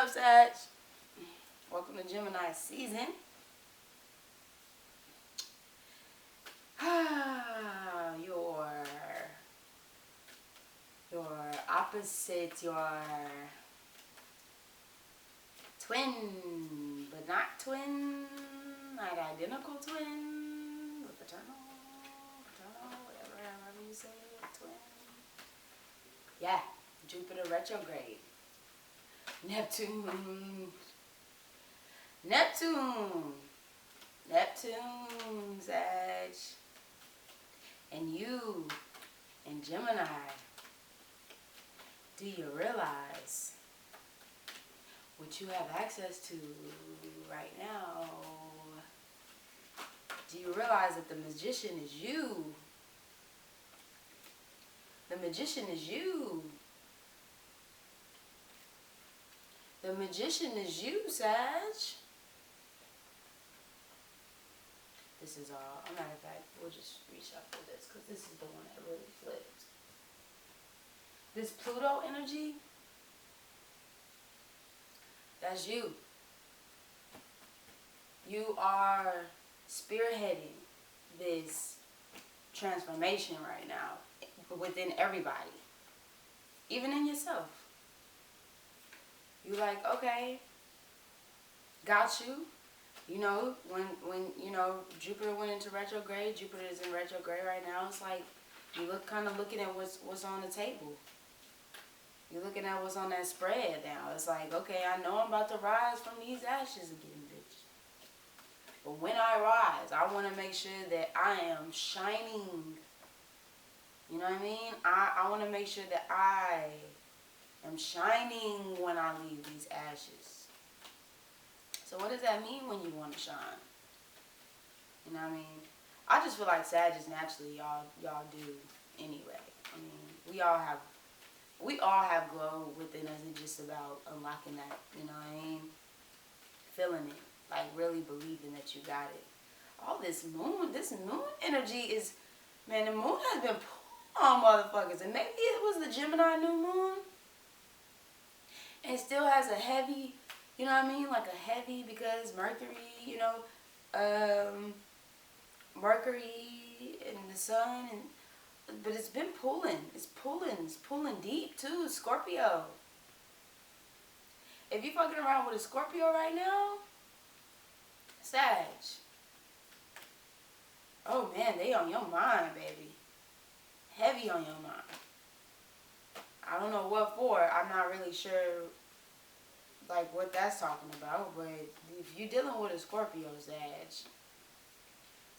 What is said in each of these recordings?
up, Sag? Welcome to Gemini season. Your opposite, your twin, but not twin, not identical twin, but paternal, whatever you say, twin. Yeah, Jupiter retrograde. Neptune, Sag. And you, in Gemini, do you realize what you have access to right now? Do you realize that the magician is you? The magician is you. The magician is you, Sag. This is all. As a matter of fact, we'll just reshuffle this because this is the one that really flipped. This Pluto energy, that's you. You are spearheading this transformation right now within everybody, even in yourself. You like, okay, got you. You know, when Jupiter went into retrograde, Jupiter is in retrograde right now. It's like you looking at what's on the table. You're looking at what's on that spread now. It's like, okay, I know I'm about to rise from these ashes again, bitch. But when I rise, I want to make sure that I am shining. You know what I mean? I want to make sure that I am shining when I leave these ashes. So what does that mean when you want to shine? You know what I mean? I just feel like Sag is naturally y'all do anyway. I mean, we all have glow within us. It's just about unlocking that, you know what I mean? Feeling it. Like really believing that you got it. All this moon energy is, man, the moon has been pulling on motherfuckers. And maybe it was the Gemini new moon. And it still has a heavy, you know what I mean? Like a heavy, because Mercury, you know, Mercury and the sun, but it's been pulling. It's pulling deep too. Scorpio. If you fucking around with a Scorpio right now, Sag. Oh man, they on your mind, baby. Heavy on your mind. I don't know what for. I'm not really sure like what that's talking about, but if you're dealing with a Scorpio, Sag,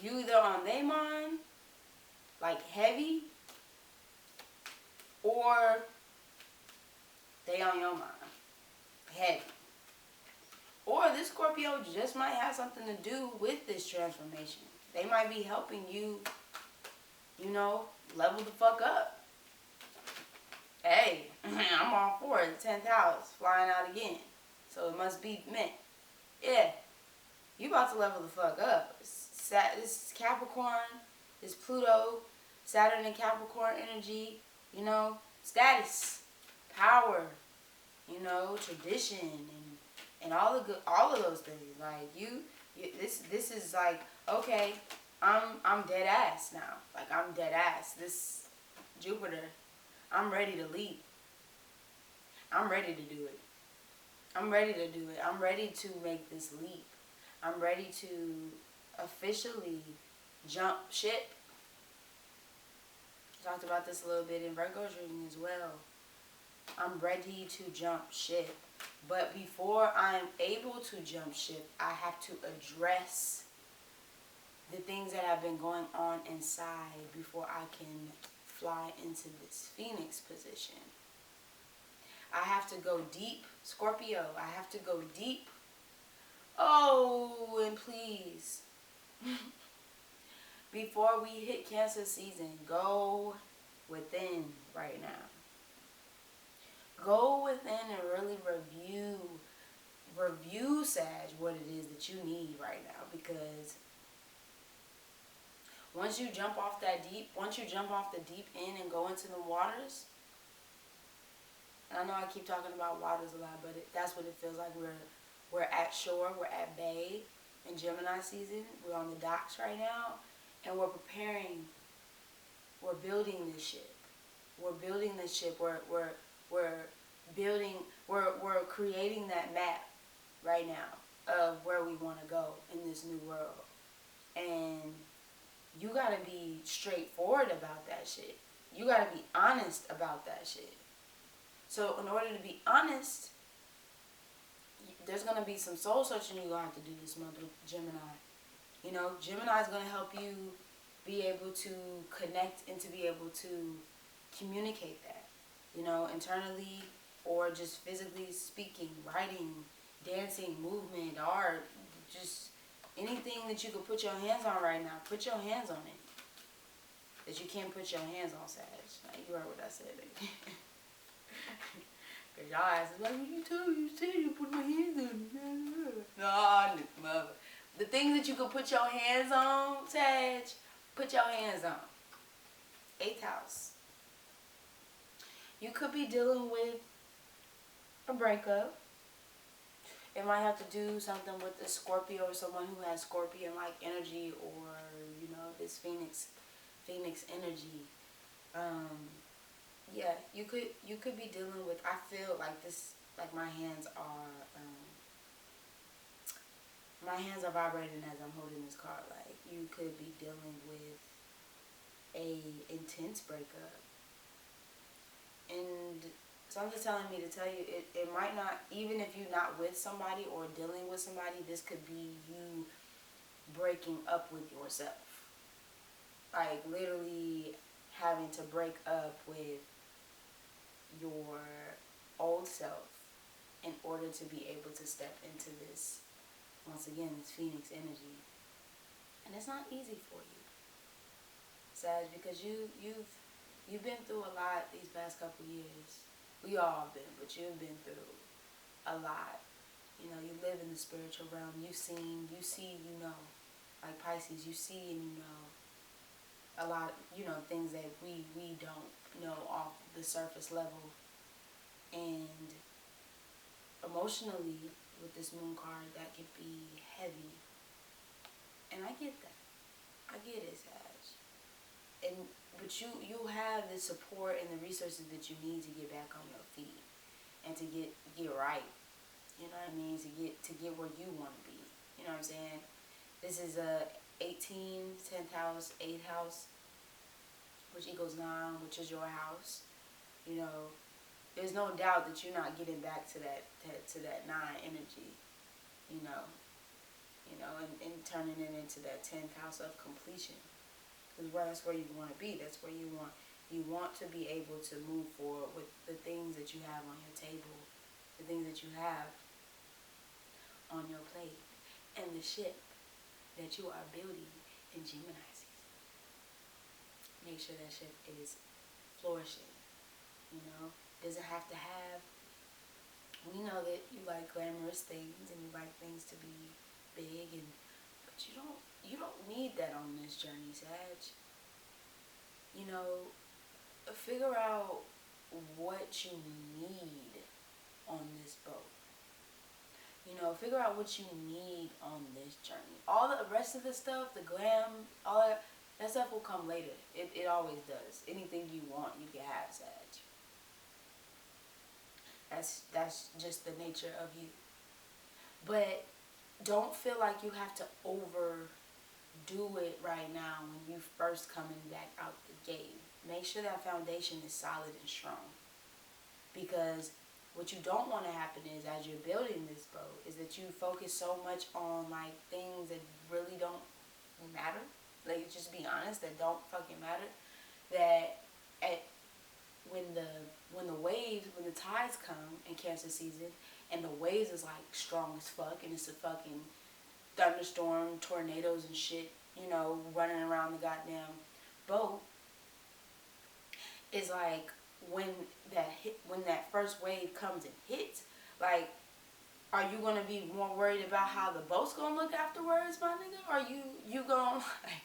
you either on their mind, like heavy, or they on your mind, heavy. Or this Scorpio just might have something to do with this transformation. They might be helping you, you know, level the fuck up. Hey, I'm all for it. The 10th house, flying out again. So it must be meant. Yeah, you about to level the fuck up. This Capricorn, this Pluto, Saturn and Capricorn energy, you know, status, power, you know, tradition, and all of those things. Like this is like, okay, I'm dead ass now. Like I'm dead ass. This Jupiter, I'm ready to leap. I'm ready to do it. I'm ready to do it. I'm ready to make this leap. I'm ready to officially jump ship. Talked about this a little bit in Virgo's reading as well. I'm ready to jump ship. But before I'm able to jump ship, I have to address the things that have been going on inside before I can fly into this Phoenix position. I have to go deep, Scorpio. I have to go deep. Oh, and please, before we hit Cancer season, go within right now. Go within and really review, Sag, what it is that you need right now. Because once you jump off the deep end and go into the waters, And I know I keep talking about waters a lot, but that's what it feels like. We're at shore, we're at bay in Gemini season. We're on the docks right now, and we're preparing. We're building this ship. We're building this ship. We're building. We're creating that map right now of where we want to go in this new world. And you gotta be straightforward about that shit. You gotta be honest about that shit. So in order to be honest, there's gonna be some soul searching you're gonna have to do this month with Gemini. You know, Gemini is gonna help you be able to connect and to be able to communicate that. You know, internally or just physically speaking, writing, dancing, movement, art, just anything that you could put your hands on right now. Put your hands on it. That you can't put your hands on, Sag. Like, you heard what I said. Cause y'all ass is like, what you said you put my hands on. No, mother. The things that you could put your hands on, Sag, put your hands on. 8th house. You could be dealing with a breakup. It might have to do something with a Scorpio or someone who has Scorpion-like energy, or, you know, this Phoenix energy. Yeah, you could be dealing with, I feel like this, like my hands are vibrating as I'm holding this card. Like, you could be dealing with a intense breakup. And something's telling me to tell you, it might not, even if you're not with somebody or dealing with somebody, this could be you breaking up with yourself. Like, literally having to break up with your old self in order to be able to step into this, once again, this Phoenix energy. And it's not easy for you, Sag, because you've been through a lot these past couple years. We all have been, but you've been through a lot. You know, you live in the spiritual realm. You've seen, you see, you know. Like Pisces, you see and you know a lot, you know, things that we don't know off the surface level. And emotionally, with this moon card, that could be heavy. And I get that. I get it, Sag. But you have the support and the resources that you need to get back on your feet and to get right. You know what I mean? To get where you want to be. You know what I'm saying? This is a 18, 10th house, 8th house, which equals 9, which is your house. You know, there's no doubt that you're not getting back to that 9 energy. You know, and turning it into that 10th house of completion. Because that's where you want to be. That's where you want to be able to move forward with the things that you have on your table, the things that you have on your plate, and the ship that you are building in Gemini season. Make sure that ship is flourishing. You know, doesn't have to have. We know that you like glamorous things and you like things to be big, but you don't need that on this journey, Sag. You know, figure out what you need on this boat. You know, figure out what you need on this journey. All the rest of the stuff, the glam, all that stuff will come later. It always does. Anything you want, you can have, Sag. That's just the nature of you. But don't feel like you have to overdo it right now when you first coming back out the gate. Make sure that foundation is solid and strong. Because what you don't want to happen is, as you're building this boat, is that you focus so much on like things that really don't matter. Like, just be honest, that don't fucking matter. That when the tides come in Cancer season and the waves is like strong as fuck and it's a fucking thunderstorm, tornadoes and shit, you know, running around the goddamn boat, is like when that first wave comes and hits, like, are you gonna be more worried about how the boat's gonna look afterwards, my nigga? Are you gonna like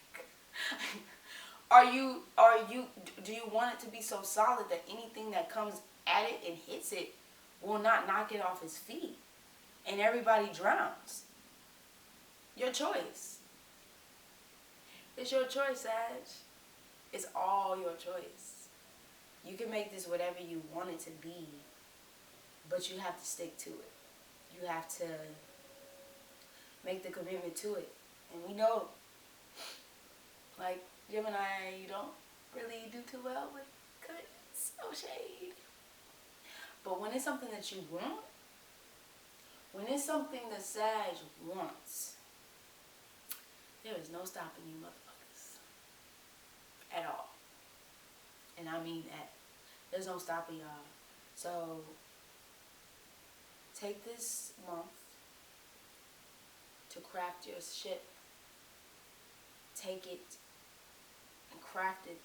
do you want it to be so solid that anything that comes at it and hits it will not knock it off his feet. And everybody drowns. Your choice. It's your choice, Sag. It's all your choice. You can make this whatever you want it to be, but you have to stick to it. You have to make the commitment to it. And we know, like, Gemini, you don't really do too well with commitments. No shade. But when it's something that you want, when it's something that Sag wants, there is no stopping you motherfuckers. At all. And I mean that. There's no stopping y'all. So, take this month to craft your ship. Take it and craft it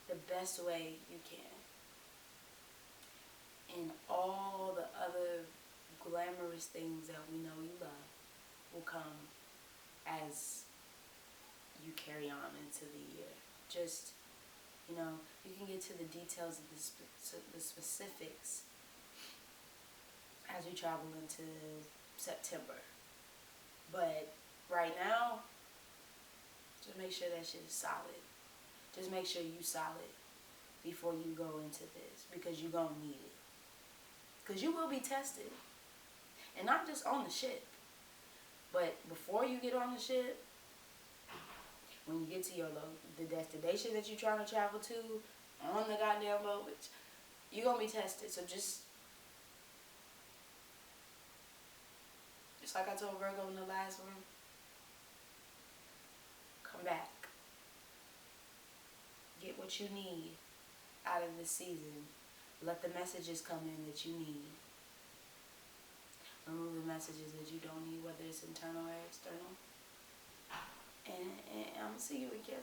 the best way you can. And all the other glamorous things that we know you love will come as you carry on into the year. Just, you can get to the details of the specifics as we travel into September. But right now, just make sure that shit is solid. Just make sure you solid before you go into this, because you're going to need it. Because you will be tested. And not just on the ship, but before you get on the ship, when you get to the destination that you're trying to travel to, on the goddamn boat, which you're going to be tested. So just like I told Virgo in the last one, come back. Get what you need out of this season. Let the messages come in that you need. Remove the messages that you don't need, whether it's internal or external. And I'm going to see you again.